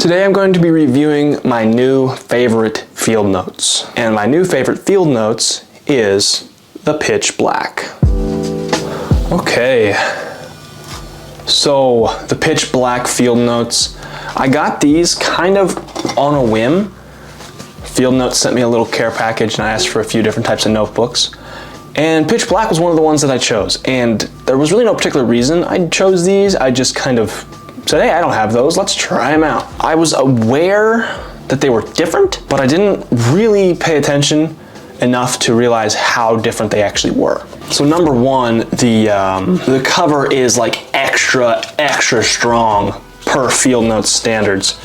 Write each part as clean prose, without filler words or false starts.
Today I'm going to be reviewing my new favorite field notes. And my new favorite field notes is the Pitch Black. Okay, so the Pitch Black field notes. I got these kind of on a whim. Field Notes sent me a little care package and I asked for a few different types of notebooks. And Pitch Black was one of the ones that I chose. And there was really no particular reason I chose these. I just kind of said, hey, I don't have those, let's try them out. I was aware that they were different, but I didn't really pay attention enough to realize how different they actually were. So number one, the cover is like extra strong per Field Notes standards.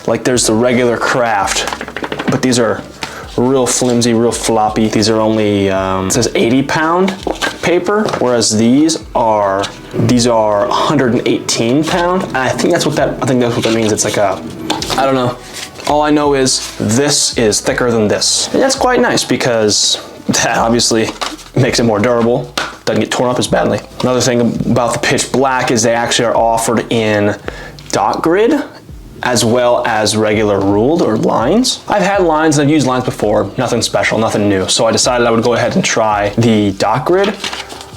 Like there's the regular craft, but these are real flimsy, real floppy. These are only, it says 80-pound paper, whereas these are 118 pound. And I think that's what that means. It's like a, I don't know. All I know is this is thicker than this. And that's quite nice because that obviously makes it more durable. Doesn't get torn up as badly. Another thing about the Pitch Black is they actually are offered in dot grid as well as regular ruled or lines. I've had lines and I've used lines before, nothing special, nothing new. So I decided I would go ahead and try the dot grid.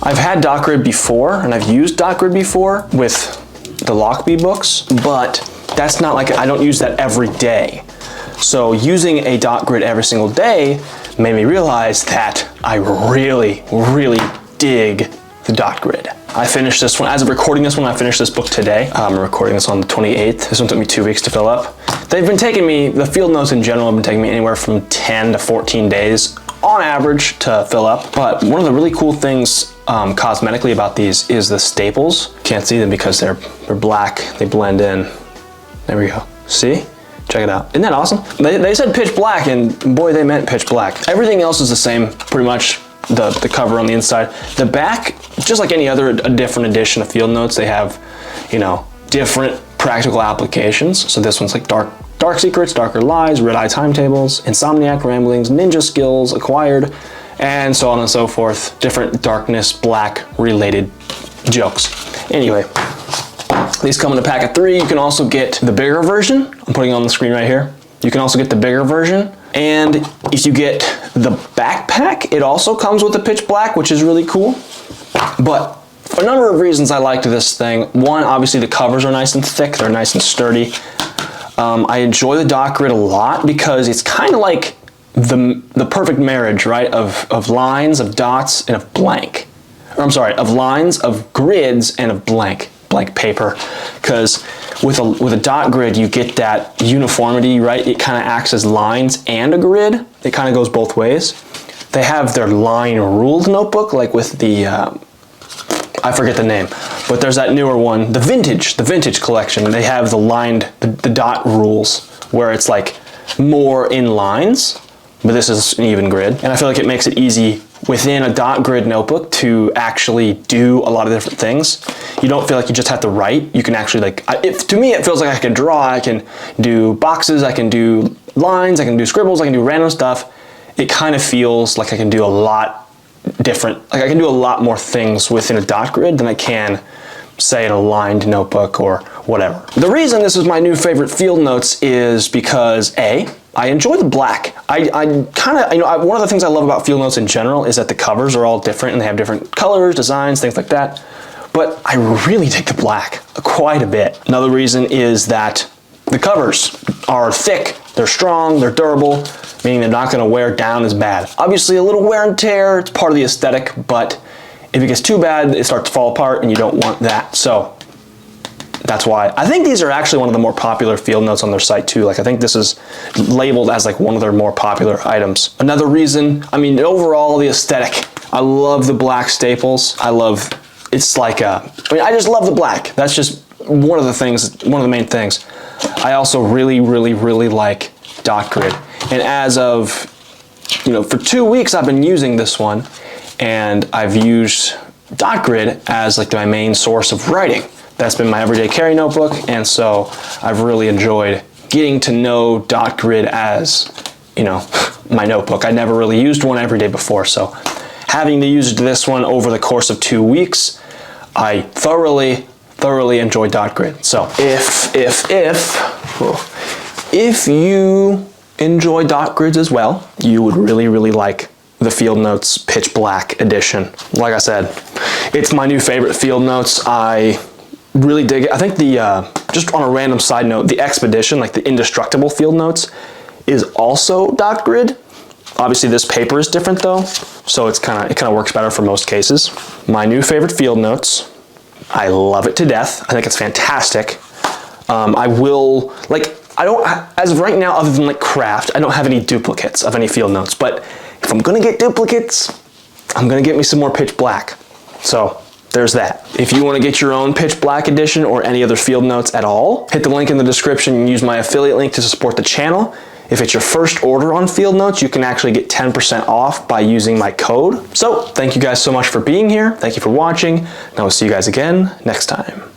I've had dot grid before and I've used dot grid before with the Lockbee books, but that's not like, I don't use that every day. So using a dot grid every single day made me realize that I really dig the dot grid. I finished this one, as of recording this one, I finished this book today. I'm recording this on the 28th. This one took me 2 weeks to fill up. They've been taking me, the field notes in general have been taking me anywhere from 10 to 14 days on average to fill up. But one of the really cool things cosmetically about these is the staples. Can't see them because they're black, they blend in. There we go, see? Check it out, isn't that awesome? They said Pitch Black and boy, they meant Pitch Black. Everything else is the same, pretty much. The cover on the inside. The back, just like any other different edition of Field Notes, they have, you know, different practical applications. So this one's like Dark Secrets, Darker Lies, Red Eye Timetables, Insomniac Ramblings, Ninja Skills Acquired, and so on and so forth. Different darkness, black related jokes. Anyway, these come in a pack of 3. You can also get the bigger version. I'm putting it on the screen right here. You can also get the bigger version. And if you get the backpack, it also comes with the Pitch Black, which is really cool. But for a number of reasons I liked this thing. One, obviously the covers are nice and thick, they're nice and sturdy. I enjoy the dot grid a lot because it's kind of like the perfect marriage, right, of lines, of dots, and of blank. Or I'm sorry, of lines, of grids, and of blank paper. Because with a dot grid, you get that uniformity, right? It kind of acts as lines and a grid. It kind of goes both ways. They have their line ruled notebook, like with the, I forget the name, but there's that newer one, the vintage collection. They have the lined, the dot rules, where it's like more in lines, but this is an even grid. And I feel like it makes it easy within a dot grid notebook to actually do a lot of different things. You don't feel like you just have to write. You can actually like, to me it feels like I can draw, I can do boxes, I can do lines, I can do scribbles, I can do random stuff. It kind of feels like I can do a lot different, like I can do a lot more things within a dot grid than I can, say, in a lined notebook or whatever. The reason this is my new favorite Field Notes is because A, I enjoy the black. I kind of, you know, one of the things I love about Field Notes in general is that the covers are all different and they have different colors, designs, things like that. But I really dig the black quite a bit. Another reason is that the covers are thick, they're strong, they're durable, meaning they're not going to wear down as bad. Obviously a little wear and tear, it's part of the aesthetic, but if it gets too bad, it starts to fall apart and you don't want that. So that's why. I think these are actually one of the more popular Field Notes on their site too. Like I think this is labeled as like one of their more popular items. Another reason, I mean, overall the aesthetic. I love the black staples. It's like I just love the black. That's just one of the things, one of the main things. I also really like dot grid. And as of, you know, for 2 weeks I've been using this one and I've used dot grid as like my main source of writing. That's been my everyday carry notebook, and so I've really enjoyed getting to know dot grid as, you know, my notebook. I never really used one every day before, so having to use this one over the course of 2 weeks, I thoroughly enjoyed dot grid. So if If you enjoy dot grids as well, you would really, really like the Field Notes Pitch Black edition. Like I said, it's my new favorite Field Notes. I really dig it. I think just on a random side note, the Expedition, like the indestructible Field Notes, is also dot grid. Obviously this paper is different though, so it kind of works better for most cases. My new favorite Field Notes. I love it to death. I think it's fantastic. As of right now, other than like craft, I don't have any duplicates of any Field Notes, but if I'm gonna get duplicates, I'm gonna get me some more Pitch Black. So there's that. If you wanna get your own Pitch Black edition or any other Field Notes at all, hit the link in the description and use my affiliate link to support the channel. If it's your first order on Field Notes, you can actually get 10% off by using my code. So thank you guys so much for being here. Thank you for watching, and I will see you guys again next time.